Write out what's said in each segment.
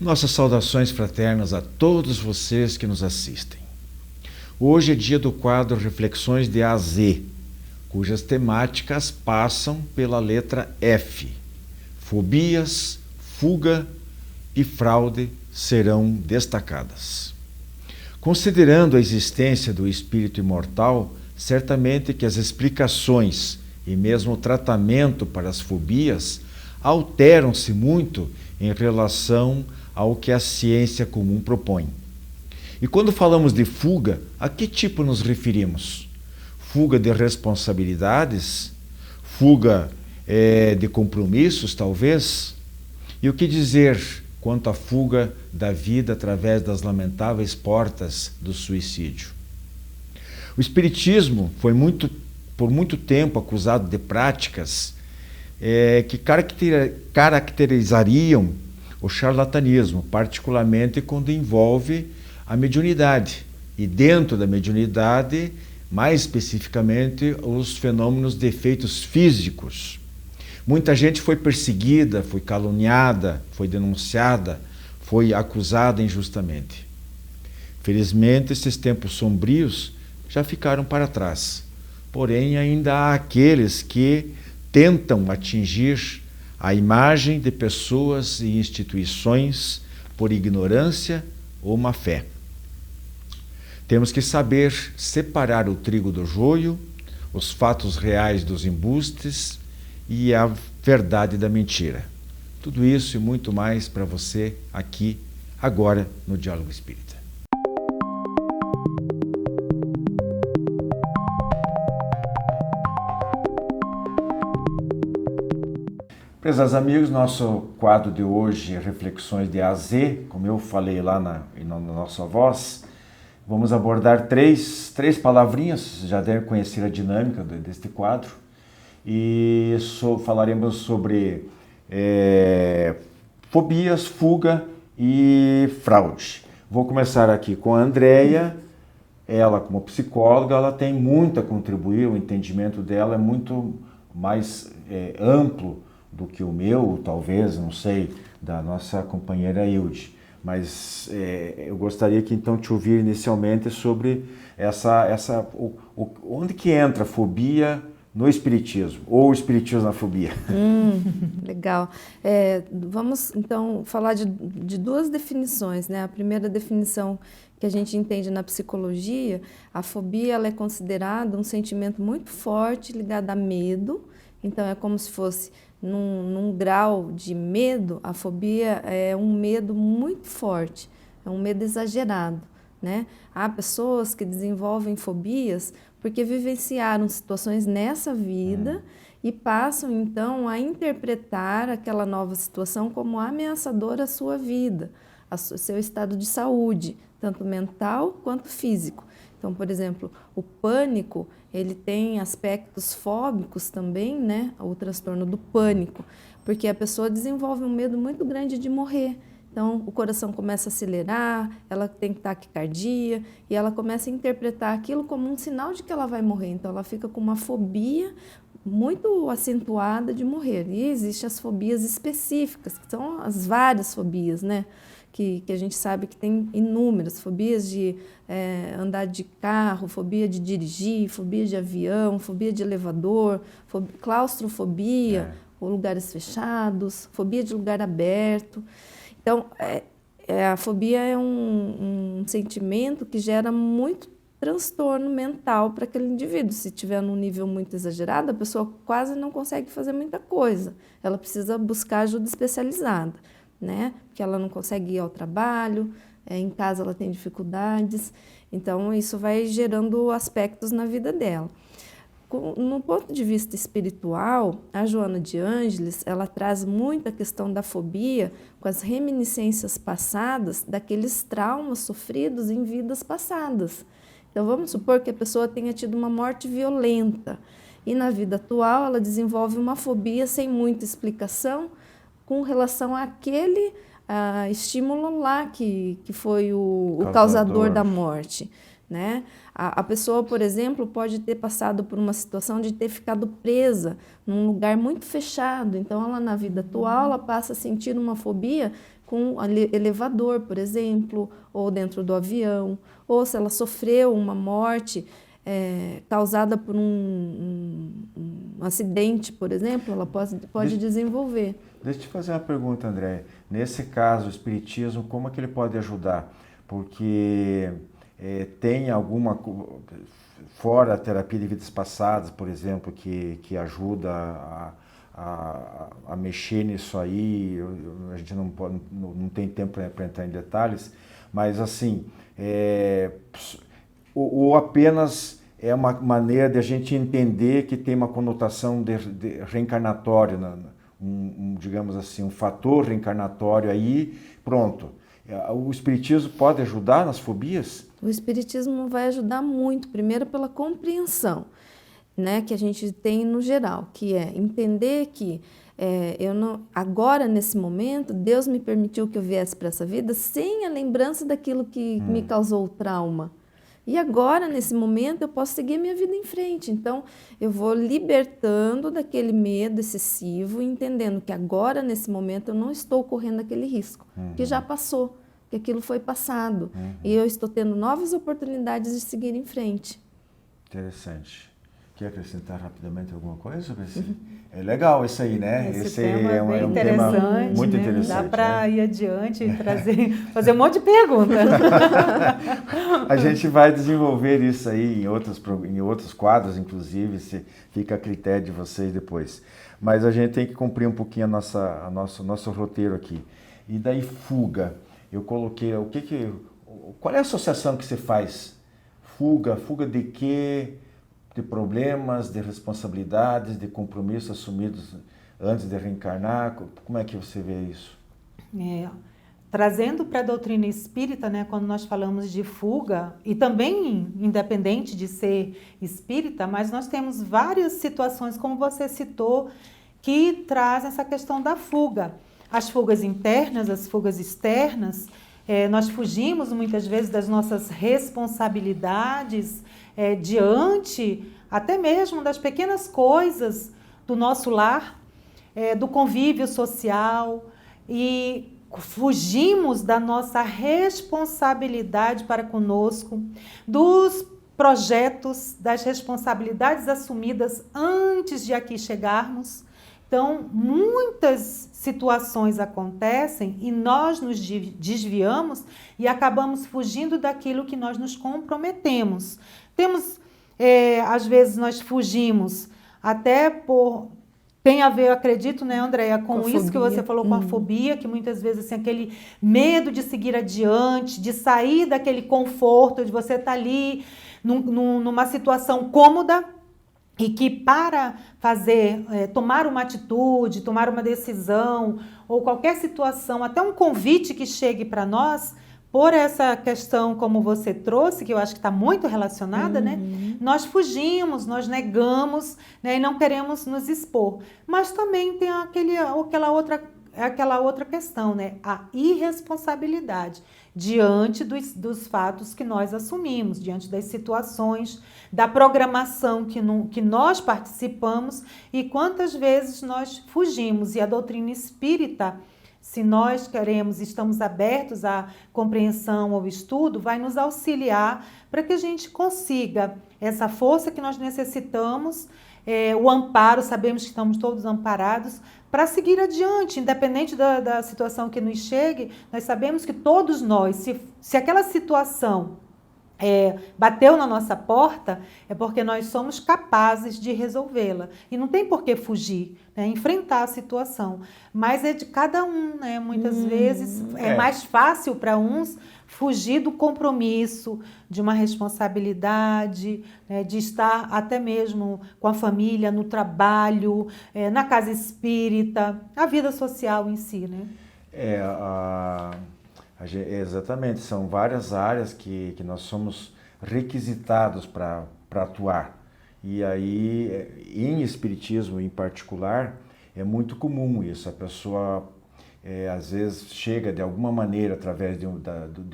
Nossas saudações fraternas a todos vocês que nos assistem. Hoje é dia do quadro Reflexões de A a Z, cujas temáticas passam pela letra F. Fobias, fuga e fraude serão destacadas. Considerando a existência do espírito imortal, certamente que as explicações e mesmo o tratamento para as fobias alteram-se muito em relação ao que a ciência comum propõe. E quando falamos de fuga, a que tipo nos referimos? Fuga de responsabilidades? Fuga de compromissos, talvez? E o que dizer quanto à fuga da vida através das lamentáveis portas do suicídio? O Espiritismo foi por muito tempo acusado de práticas que caracterizariam o charlatanismo, particularmente quando envolve a mediunidade. E dentro da mediunidade, mais especificamente, os fenômenos de efeitos físicos. Muita gente foi perseguida, foi caluniada, foi denunciada, foi acusada injustamente. Felizmente, esses tempos sombrios já ficaram para trás. Porém, ainda há aqueles que tentam atingir a imagem de pessoas e instituições por ignorância ou má fé. Temos que saber separar o trigo do joio, os fatos reais dos embustes e a verdade da mentira. Tudo isso e muito mais para você aqui, agora, no Diálogo Espírita. Prezados amigos, nosso quadro de hoje é Reflexões de A a Z, como eu falei lá na nossa voz. Vamos abordar três palavrinhas, vocês já devem conhecer a dinâmica deste quadro, e falaremos sobre fobias, fuga e fraude. Vou começar aqui com a Andréia. Ela, como psicóloga, ela tem muito a contribuir, o entendimento dela é muito mais amplo do que o meu, talvez, não sei, da nossa companheira Hilde. Mas eu gostaria que então te ouvir inicialmente sobre onde que entra a fobia no Espiritismo, ou o Espiritismo na fobia. Legal. Vamos então falar de duas definições, né? A primeira definição que a gente entende na psicologia, a fobia ela é considerada um sentimento muito forte ligado a medo. Então é como se fosse num grau de medo, a fobia é um medo muito forte, é um medo exagerado, né? Há pessoas que desenvolvem fobias porque vivenciaram situações nessa vida e passam então a interpretar aquela nova situação como ameaçadora à sua vida, ao seu estado de saúde, tanto mental quanto físico. Então, por exemplo, o pânico, ele tem aspectos fóbicos também, né? O transtorno do pânico, porque a pessoa desenvolve um medo muito grande de morrer. Então, o coração começa a acelerar, ela tem taquicardia e ela começa a interpretar aquilo como um sinal de que ela vai morrer. Então, ela fica com uma fobia muito acentuada de morrer. E existem as fobias específicas, que são as várias fobias, né? Que a gente sabe que tem inúmeras, fobias de andar de carro, fobia de dirigir, fobia de avião, fobia de elevador, claustrofobia, ou lugares fechados, fobia de lugar aberto. Então, a fobia é um sentimento que gera muito transtorno mental para aquele indivíduo. Se tiver num nível muito exagerado, a pessoa quase não consegue fazer muita coisa. Ela precisa buscar ajuda especializada, né? Porque ela não consegue ir ao trabalho, em casa ela tem dificuldades, então isso vai gerando aspectos na vida dela. No ponto de vista espiritual, a Joana de Ângeles, ela traz muito a questão da fobia com as reminiscências passadas daqueles traumas sofridos em vidas passadas. Então vamos supor que a pessoa tenha tido uma morte violenta e na vida atual ela desenvolve uma fobia sem muita explicação com relação àquele estímulo lá que foi o causador da morte, né? A pessoa, por exemplo, pode ter passado por uma situação de ter ficado presa num lugar muito fechado. Então, ela na vida atual, ela passa a sentir uma fobia com elevador, por exemplo, ou dentro do avião, ou se ela sofreu uma morte causada por um acidente, por exemplo, ela pode desenvolver. Deixa eu te fazer uma pergunta, André. Nesse caso, o espiritismo, como é que ele pode ajudar? Porque tem alguma, fora a terapia de vidas passadas, por exemplo, que ajuda a mexer nisso aí, a gente não tem tempo para entrar em detalhes, mas assim, ou apenas é uma maneira de a gente entender que tem uma conotação de reencarnatória, digamos assim, um fator reencarnatório aí, pronto. O espiritismo pode ajudar nas fobias? O espiritismo vai ajudar muito, primeiro pela compreensão, né, que a gente tem no geral, que é entender que agora, nesse momento, Deus me permitiu que eu viesse para essa vida sem a lembrança daquilo que me causou o trauma. E agora, nesse momento, eu posso seguir minha vida em frente. Então, eu vou libertando daquele medo excessivo, entendendo que agora, nesse momento, eu não estou correndo aquele risco, que já passou, que aquilo foi passado. E eu estou tendo novas oportunidades de seguir em frente. Interessante. Quer acrescentar rapidamente alguma coisa sobre isso? É legal isso aí, né? Esse tema é um interessante, tema muito né? interessante. Dá para ir adiante e fazer um monte de perguntas. A gente vai desenvolver isso aí em outros quadros, inclusive, se fica a critério de vocês depois. Mas a gente tem que cumprir um pouquinho nosso roteiro aqui. E daí fuga. Eu coloquei, qual é a associação que você faz? Fuga de quê? De problemas, de responsabilidades, de compromissos assumidos antes de reencarnar? Como é que você vê isso? Trazendo para a doutrina espírita, né, quando nós falamos de fuga, e também independente de ser espírita, mas nós temos várias situações, como você citou, que trazem essa questão da fuga. As fugas internas, as fugas externas, nós fugimos muitas vezes das nossas responsabilidades, diante até mesmo das pequenas coisas do nosso lar, do convívio social, e fugimos da nossa responsabilidade para conosco, dos projetos, das responsabilidades assumidas antes de aqui chegarmos. Então, muitas situações acontecem e nós nos desviamos e acabamos fugindo daquilo que nós nos comprometemos. Às vezes nós fugimos até tem a ver, eu acredito, né, Andréia, com isso que você falou, com a fobia, que muitas vezes assim, aquele medo de seguir adiante, de sair daquele conforto, de você estar ali numa situação cômoda, e que para tomar uma atitude, tomar uma decisão, ou qualquer situação, até um convite que chegue para nós, por essa questão como você trouxe, que eu acho que está muito relacionada, né? Nós fugimos, nós negamos, né? E não queremos nos expor. Mas também tem aquela outra questão, né? A irresponsabilidade diante dos fatos que nós assumimos, diante das situações, da programação que nós participamos e quantas vezes nós fugimos. E a doutrina espírita, se nós estamos abertos à compreensão, ao estudo, vai nos auxiliar para que a gente consiga essa força que nós necessitamos, o amparo, sabemos que estamos todos amparados, para seguir adiante, independente da situação que nos chegue, nós sabemos que todos nós, se aquela situação bateu na nossa porta, é porque nós somos capazes de resolvê-la. E não tem por que fugir, né? Enfrentar a situação. Mas é de cada um, né? Muitas vezes é mais fácil para uns fugir do compromisso, de uma responsabilidade, né? De estar até mesmo com a família, no trabalho, na casa espírita, a vida social em si, né? Exatamente, são várias áreas que nós somos requisitados para atuar. E aí, em espiritismo em particular, é muito comum isso. A pessoa às vezes chega de alguma maneira através de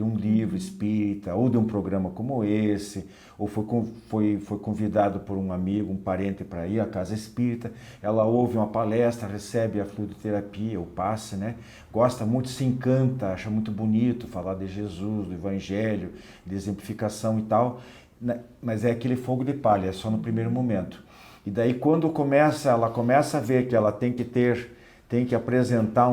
um livro espírita ou de um programa como esse, ou foi convidado por um amigo, um parente para ir à casa espírita, ela ouve uma palestra, recebe a fluidoterapia, o passe, né? Gosta muito, se encanta, acha muito bonito falar de Jesus, do Evangelho, de exemplificação e tal, mas é aquele fogo de palha, é só no primeiro momento. E daí quando ela começa a ver que ela tem que apresentar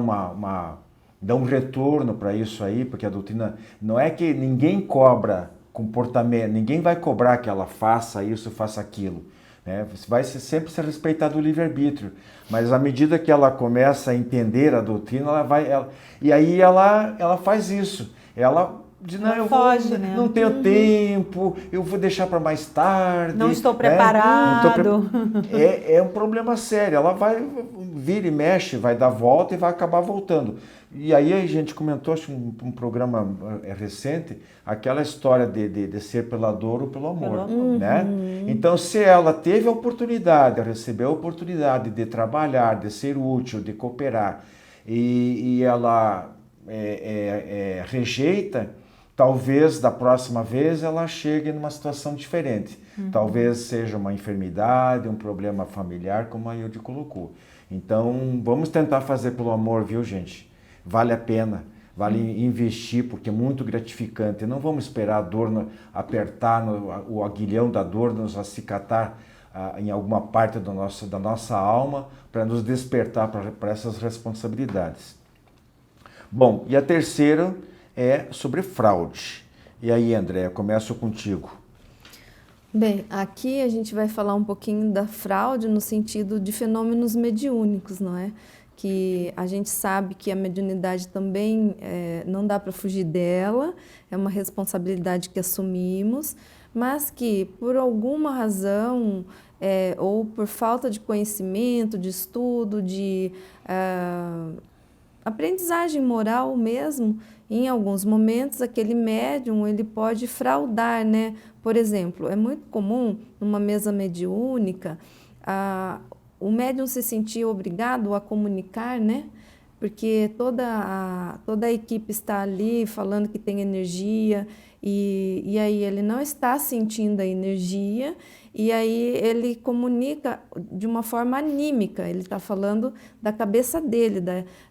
dar um retorno para isso aí, porque a doutrina não é que ninguém cobra comportamento, ninguém vai cobrar que ela faça isso, faça aquilo, né? Vai sempre ser respeitado o livre-arbítrio, mas à medida que ela começa a entender a doutrina, e aí ela faz isso, ela diz, não, né? Não tenho tempo, eu vou deixar para mais tarde. Não estou preparado. É um problema sério. Ela vai vir e mexe, vai dar volta e vai acabar voltando. E aí a gente comentou, acho que um programa recente, aquela história de ser pela dor ou pelo amor. Né? Então, se ela teve a oportunidade, recebeu a oportunidade de trabalhar, de ser útil, de cooperar, e ela rejeita, talvez da próxima vez ela chegue numa situação diferente. Talvez seja uma enfermidade, um problema familiar, como a Ilde colocou. Então, vamos tentar fazer pelo amor, viu, gente? Vale a pena, vale investir, porque é muito gratificante. Não vamos esperar a dor apertar, o aguilhão da dor nos acicatar em alguma parte da nossa alma para nos despertar para essas responsabilidades. Bom, e a terceira é sobre fraude. E aí, Andréa, começo contigo. Bem, aqui a gente vai falar um pouquinho da fraude no sentido de fenômenos mediúnicos, não é? Que a gente sabe que a mediunidade também não dá para fugir dela, é uma responsabilidade que assumimos, mas que por alguma razão, ou por falta de conhecimento, de estudo, de aprendizagem moral mesmo, em alguns momentos aquele médium ele pode fraudar, né? Por exemplo, é muito comum numa mesa mediúnica o médium se sentir obrigado a comunicar, né? Porque toda a equipe está ali falando que tem energia e aí ele não está sentindo a energia e aí ele comunica de uma forma anímica, ele está falando da cabeça dele,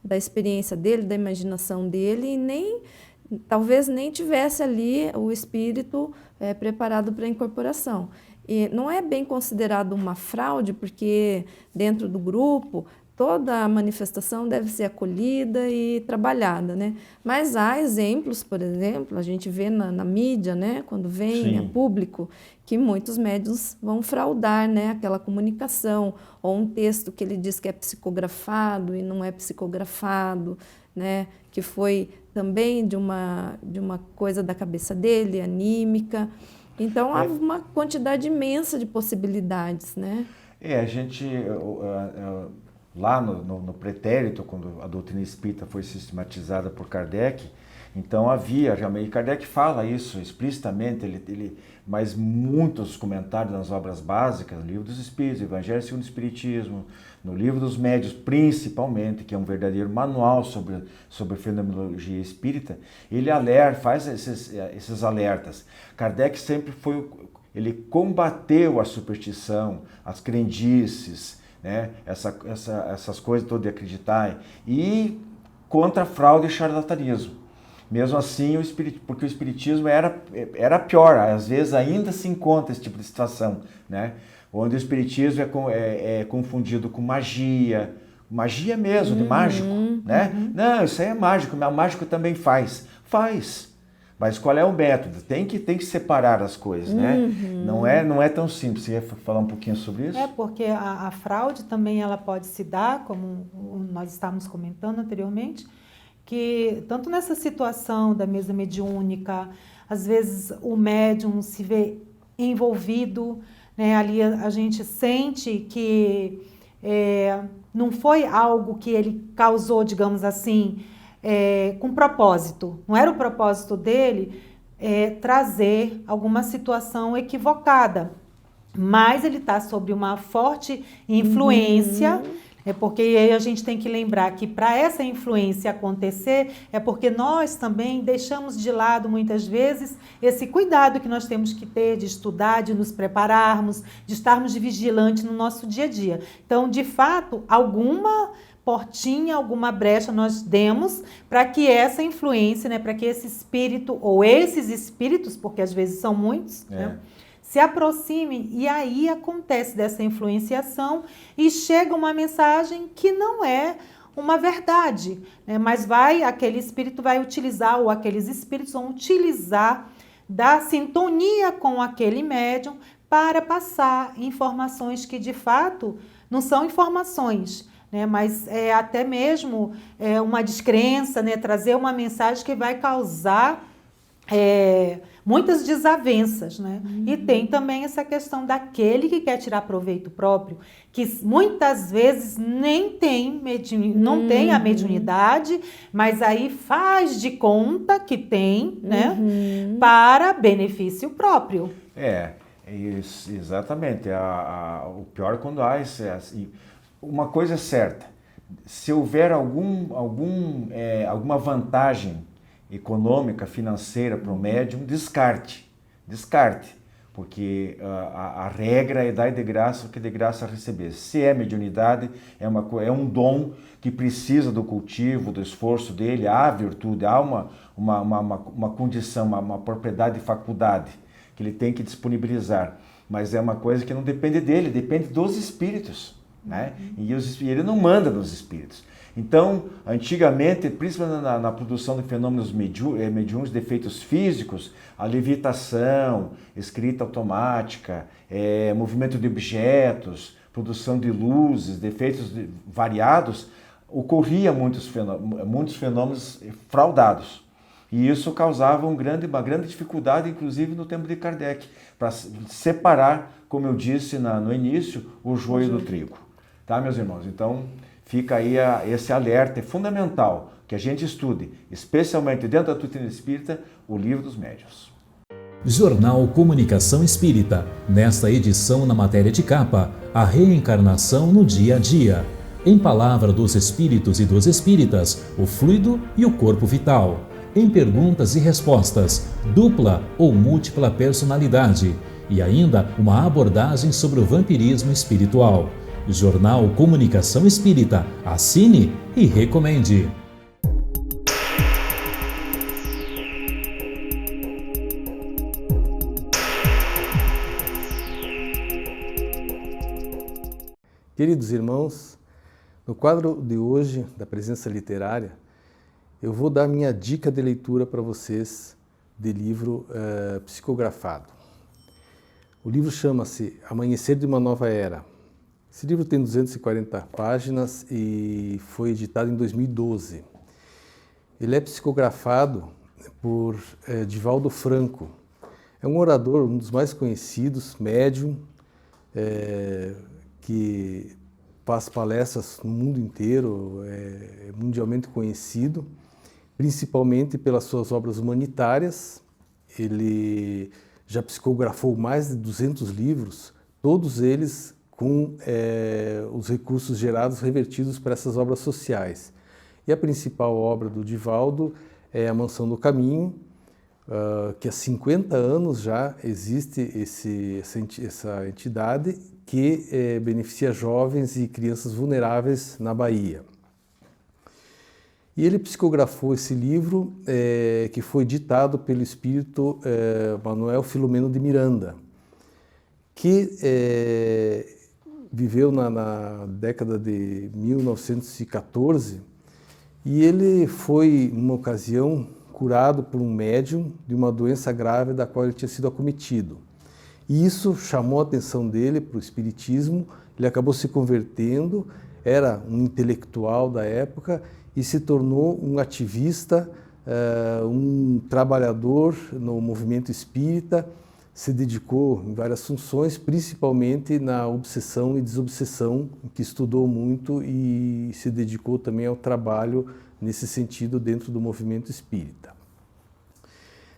da experiência dele, da imaginação dele e talvez nem tivesse ali o espírito preparado para a incorporação. E não é bem considerado uma fraude, porque dentro do grupo toda a manifestação deve ser acolhida e trabalhada, né? Mas há exemplos, por exemplo, a gente vê na mídia, né, quando vem a público, que muitos médiuns vão fraudar, né, aquela comunicação, ou um texto que ele diz que é psicografado e não é psicografado, né, que foi também de uma coisa da cabeça dele, anímica. Então, há uma quantidade imensa de possibilidades, né? A gente, lá no pretérito, quando a doutrina espírita foi sistematizada por Kardec, então havia realmente, Kardec fala isso explicitamente, mas muitos comentários nas obras básicas, no Livro dos Espíritos, Evangelho segundo o Espiritismo, no Livro dos Médiuns, principalmente, que é um verdadeiro manual sobre a fenomenologia espírita, ele faz esses alertas. Kardec sempre ele combateu a superstição, as crendices, né? Essas coisas todas de acreditar, e contra a fraude e charlatanismo. Mesmo assim, porque o espiritismo era pior, às vezes ainda se encontra esse tipo de situação, né? Onde o espiritismo é confundido com magia mesmo, de mágico, né? Não, isso aí é mágico, o mágico também faz. Mas qual é o método? Tem que separar as coisas, né? Não é tão simples. Você ia falar um pouquinho sobre isso? Porque a fraude também ela pode se dar, como nós estávamos comentando anteriormente, que tanto nessa situação da mesa mediúnica, às vezes o médium se vê envolvido, né? Ali a gente sente que não foi algo que ele causou, digamos assim, com propósito. Não era o propósito dele trazer alguma situação equivocada, mas ele está sob uma forte influência, Porque aí a gente tem que lembrar que para essa influência acontecer, é porque nós também deixamos de lado, muitas vezes, esse cuidado que nós temos que ter de estudar, de nos prepararmos, de estarmos vigilantes no nosso dia a dia. Então, de fato, alguma portinha, alguma brecha nós demos para que essa influência, né, para que esse espírito, ou esses espíritos, porque às vezes são muitos, né, se aproximem, e aí acontece dessa influenciação e chega uma mensagem que não é uma verdade, né, mas aquele espírito vai utilizar, ou aqueles espíritos vão utilizar da sintonia com aquele médium para passar informações que de fato não são informações, né, mas é até mesmo uma descrença, né, trazer uma mensagem que vai causar muitas desavenças, né? E tem também essa questão daquele que quer tirar proveito próprio, que muitas vezes nem tem não tem a mediunidade, mas aí faz de conta que tem, né? Para benefício próprio. Isso, exatamente. O pior é quando há uma coisa é certa: se houver alguma vantagem econômica, financeira para o médium, descarte, porque a regra é dar de graça o que de graça receber. Se é mediunidade, é um dom que precisa do cultivo, do esforço dele, há virtude, há uma condição, uma propriedade e faculdade que ele tem que disponibilizar, mas é uma coisa que não depende dele, depende dos espíritos, né? E ele não manda nos espíritos. Então, antigamente, principalmente na produção de fenômenos mediúnicos de efeitos físicos, a levitação, escrita automática, movimento de objetos, produção de luzes, de efeitos variados, ocorria muitos fenômenos fraudados. E isso causava uma grande dificuldade, inclusive no tempo de Kardec, para separar, como eu disse no início, o joio do trigo. Tá, meus irmãos? Então, fica aí esse alerta. É fundamental que a gente estude, especialmente dentro da doutrina espírita, o Livro dos Médiuns. Jornal Comunicação Espírita. Nesta edição, na matéria de capa, a reencarnação no dia a dia. Em Palavra dos Espíritos e dos Espíritas, o fluido e o corpo vital. Em perguntas e respostas, dupla ou múltipla personalidade. E ainda uma abordagem sobre o vampirismo espiritual. Jornal Comunicação Espírita. Assine e recomende. Queridos irmãos, no quadro de hoje da presença literária, eu vou dar minha dica de leitura para vocês de livro psicografado. O livro chama-se Amanhecer de uma Nova Era. Esse livro tem 240 páginas e foi editado em 2012. Ele é psicografado por Divaldo Franco. É um orador, um dos mais conhecidos, médium, que faz palestras no mundo inteiro, é mundialmente conhecido, principalmente pelas suas obras humanitárias. Ele já psicografou mais de 200 livros, todos eles com os recursos gerados revertidos para essas obras sociais. E a principal obra do Divaldo é A Mansão do Caminho, que há 50 anos já existe essa entidade que beneficia jovens e crianças vulneráveis na Bahia. E ele psicografou esse livro que foi ditado pelo espírito Manuel Filomeno de Miranda, que viveu na década de 1914, e ele foi, numa ocasião, curado por um médium de uma doença grave da qual ele tinha sido acometido. E isso chamou a atenção dele para o espiritismo, ele acabou se convertendo, era um intelectual da época e se tornou um ativista, um trabalhador no movimento espírita, se dedicou em várias funções, principalmente na obsessão e desobsessão, que estudou muito e se dedicou também ao trabalho nesse sentido dentro do movimento espírita.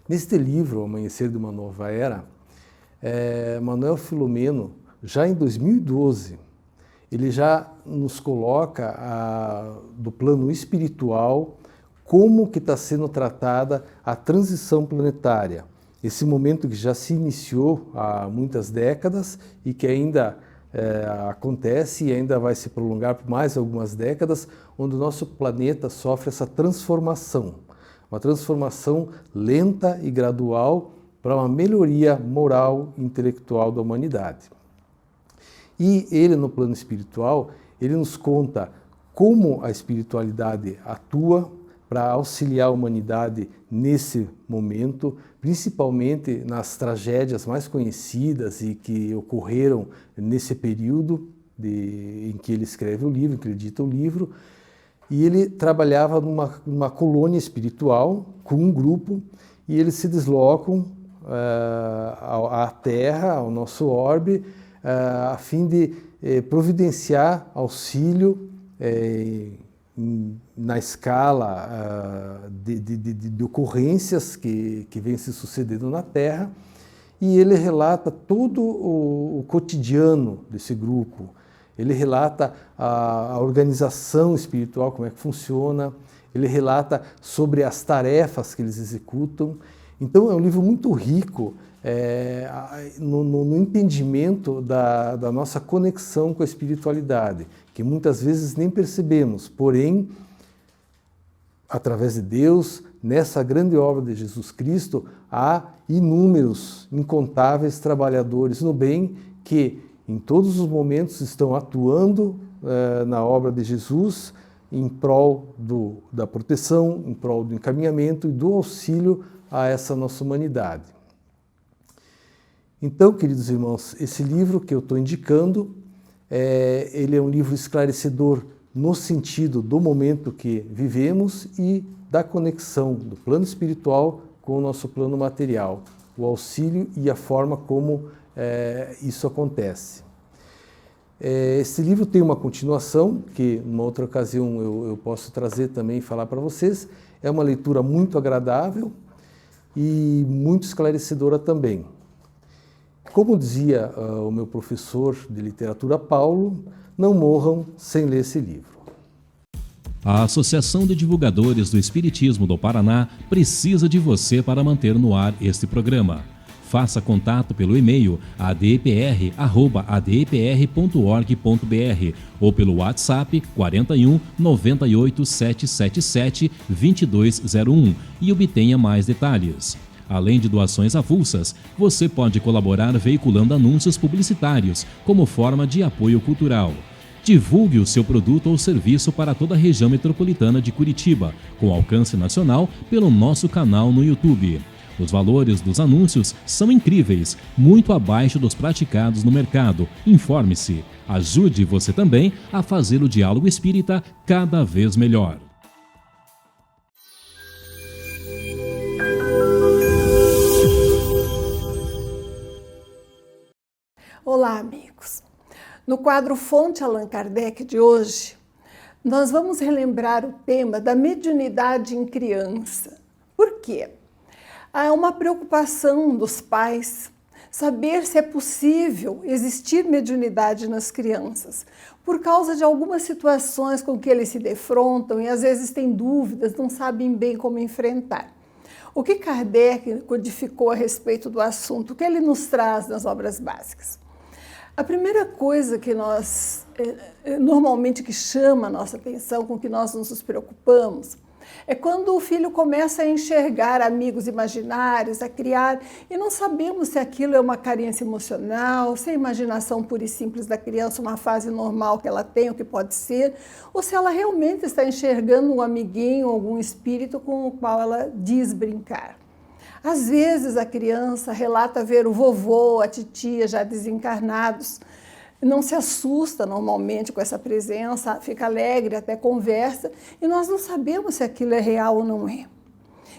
Neste livro, Amanhecer de uma Nova Era, Manuel Filomeno, já em 2012, ele já nos coloca do plano espiritual como que está sendo tratada a transição planetária. Esse momento que já se iniciou há muitas décadas e que ainda acontece e ainda vai se prolongar por mais algumas décadas, onde o nosso planeta sofre essa transformação. Uma transformação lenta e gradual para uma melhoria moral e intelectual da humanidade. E ele, no plano espiritual, ele nos conta como a espiritualidade atua para auxiliar a humanidade nesse momento, principalmente nas tragédias mais conhecidas e que ocorreram nesse período em que ele escreve o livro, em que ele dita o livro. E ele trabalhava numa colônia espiritual com um grupo e eles se deslocam à Terra, ao nosso orbe, a fim de providenciar auxílio na escala de ocorrências que vêm se sucedendo na Terra, e ele relata todo o cotidiano desse grupo. Ele relata a organização espiritual, como é que funciona, ele relata sobre as tarefas que eles executam. Então é um livro muito rico no entendimento da nossa conexão com a espiritualidade, que muitas vezes nem percebemos, porém, através de Deus, nessa grande obra de Jesus Cristo, há inúmeros, incontáveis trabalhadores no bem que em todos os momentos estão atuando na obra de Jesus em prol da proteção, em prol do encaminhamento e do auxílio a essa nossa humanidade. Então, queridos irmãos, esse livro que eu estou indicando, ele é um livro esclarecedor no sentido do momento que vivemos e da conexão do plano espiritual com o nosso plano material, o auxílio e a forma como isso acontece. Esse livro tem uma continuação, que numa outra ocasião eu posso trazer também e falar para vocês. É uma leitura muito agradável e muito esclarecedora também. Como dizia o meu professor de literatura, Paulo, não morram sem ler esse livro. A Associação de Divulgadores do Espiritismo do Paraná precisa de você para manter no ar este programa. Faça contato pelo e-mail adpr@adpr.org.br ou pelo WhatsApp 41 98 777 2201 e obtenha mais detalhes. Além de doações avulsas, você pode colaborar veiculando anúncios publicitários como forma de apoio cultural. Divulgue o seu produto ou serviço para toda a região metropolitana de Curitiba, com alcance nacional, pelo nosso canal no YouTube. Os valores dos anúncios são incríveis, muito abaixo dos praticados no mercado. Informe-se. Ajude você também a fazer o diálogo espírita cada vez melhor. Olá, amigos. No quadro Fonte Allan Kardec de hoje, nós vamos relembrar o tema da mediunidade em criança. Por quê? Há uma preocupação dos pais saber se é possível existir mediunidade nas crianças, por causa de algumas situações com que eles se defrontam e às vezes têm dúvidas, não sabem bem como enfrentar. O que Kardec codificou a respeito do assunto, o que ele nos traz nas obras básicas? A primeira coisa que normalmente que chama a nossa atenção, com que nós nos preocupamos, é quando o filho começa a enxergar amigos imaginários, a criar, e não sabemos se aquilo é uma carência emocional, se é a imaginação pura e simples da criança, uma fase normal que ela tem, o que pode ser, ou se ela realmente está enxergando um amiguinho, algum espírito com o qual ela diz brincar. Às vezes a criança relata ver o vovô, a titia já desencarnados, não se assusta normalmente com essa presença, fica alegre, até conversa, e nós não sabemos se aquilo é real ou não é.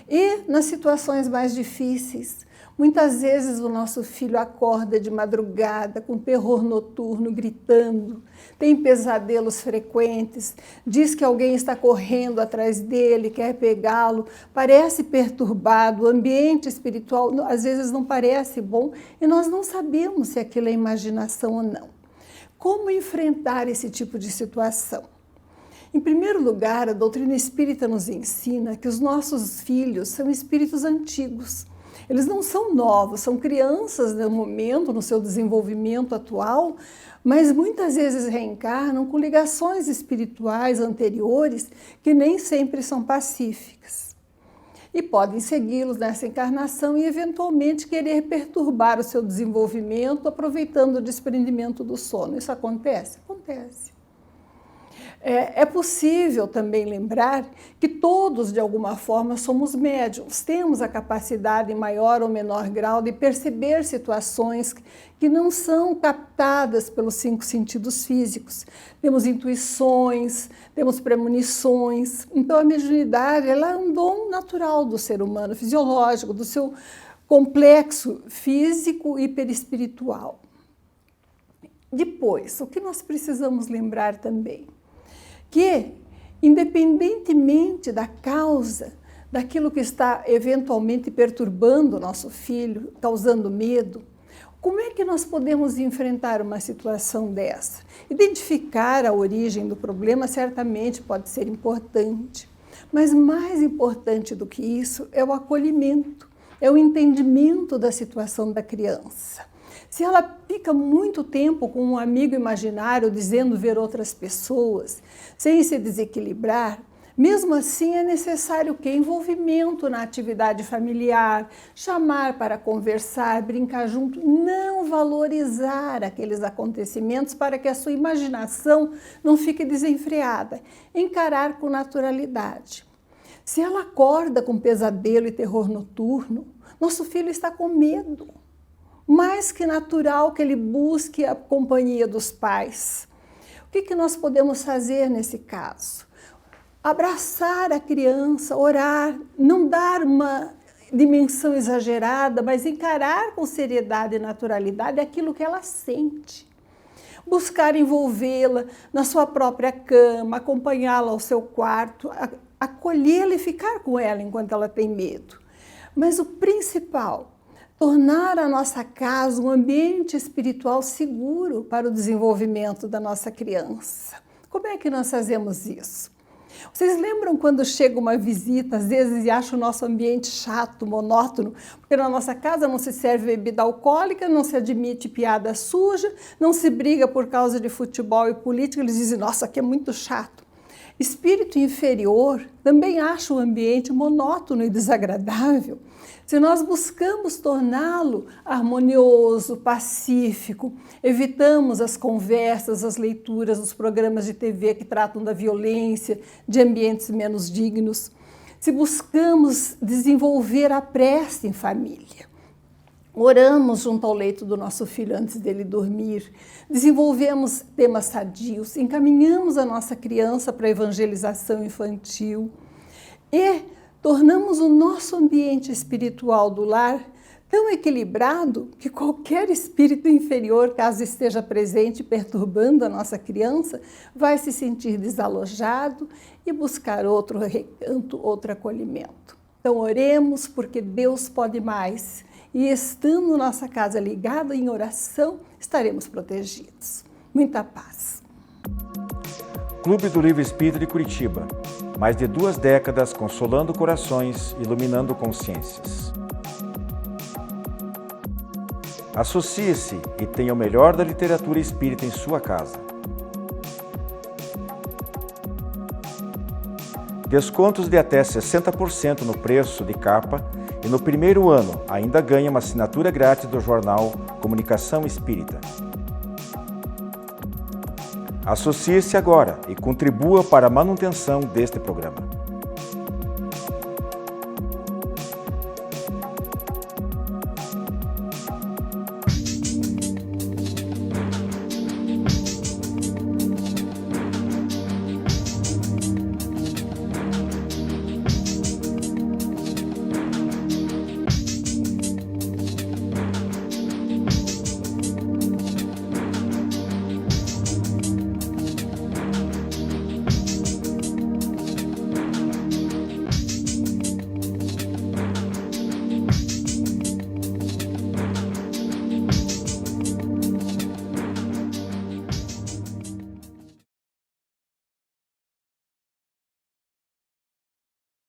E nas situações mais difíceis, muitas vezes o nosso filho acorda de madrugada com terror noturno, gritando, tem pesadelos frequentes, diz que alguém está correndo atrás dele, quer pegá-lo, parece perturbado, o ambiente espiritual às vezes não parece bom e nós não sabemos se aquilo é imaginação ou não. Como enfrentar esse tipo de situação? Em primeiro lugar, a doutrina espírita nos ensina que os nossos filhos são espíritos antigos. Eles não são novos, são crianças no momento, no seu desenvolvimento atual, mas muitas vezes reencarnam com ligações espirituais anteriores que nem sempre são pacíficas. E podem segui-los nessa encarnação e eventualmente querer perturbar o seu desenvolvimento, aproveitando o desprendimento do sono. Isso acontece? Acontece. É possível também lembrar que todos, de alguma forma, somos médiums. Temos a capacidade, em maior ou menor grau, de perceber situações que não são captadas pelos 5 sentidos físicos. Temos intuições, temos premonições. Então, a mediunidade ela é um dom natural do ser humano, fisiológico, do seu complexo físico e perispiritual. Depois, o que nós precisamos lembrar também? Que, independentemente da causa, daquilo que está eventualmente perturbando o nosso filho, causando medo, como é que nós podemos enfrentar uma situação dessa? Identificar a origem do problema certamente pode ser importante, mas mais importante do que isso é o acolhimento, é o entendimento da situação da criança. Se ela fica muito tempo com um amigo imaginário dizendo ver outras pessoas, sem se desequilibrar, mesmo assim é necessário que envolvimento na atividade familiar, chamar para conversar, brincar junto, não valorizar aqueles acontecimentos para que a sua imaginação não fique desenfreada, encarar com naturalidade. Se ela acorda com pesadelo e terror noturno, nosso filho está com medo. Mais que natural que ele busque a companhia dos pais. O que nós podemos fazer nesse caso? Abraçar a criança, orar, não dar uma dimensão exagerada, mas encarar com seriedade e naturalidade aquilo que ela sente. Buscar envolvê-la na sua própria cama, acompanhá-la ao seu quarto, acolhê-la e ficar com ela enquanto ela tem medo. Mas o principal, tornar a nossa casa um ambiente espiritual seguro para o desenvolvimento da nossa criança. Como é que nós fazemos isso? Vocês lembram quando chega uma visita, às vezes, e acha o nosso ambiente chato, monótono? Porque na nossa casa não se serve bebida alcoólica, não se admite piada suja, não se briga por causa de futebol e política. Eles dizem, nossa, aqui é muito chato. Espírito inferior também acha o ambiente monótono e desagradável. Se nós buscamos torná-lo harmonioso, pacífico, evitamos as conversas, as leituras, os programas de TV que tratam da violência, de ambientes menos dignos, se buscamos desenvolver a prece em família, oramos junto ao leito do nosso filho antes dele dormir, desenvolvemos temas sadios, encaminhamos a nossa criança para a evangelização infantil e tornamos o nosso ambiente espiritual do lar tão equilibrado que qualquer espírito inferior, caso esteja presente perturbando a nossa criança, vai se sentir desalojado e buscar outro recanto, outro acolhimento. Então oremos porque Deus pode mais e estando nossa casa ligada em oração, estaremos protegidos. Muita paz. Clube do Livro Espírita de Curitiba. Mais de 2 décadas consolando corações, iluminando consciências. Associe-se e tenha o melhor da literatura espírita em sua casa. Descontos de até 60% no preço de capa e no primeiro ano ainda ganha uma assinatura grátis do jornal Comunicação Espírita. Associe-se agora e contribua para a manutenção deste programa.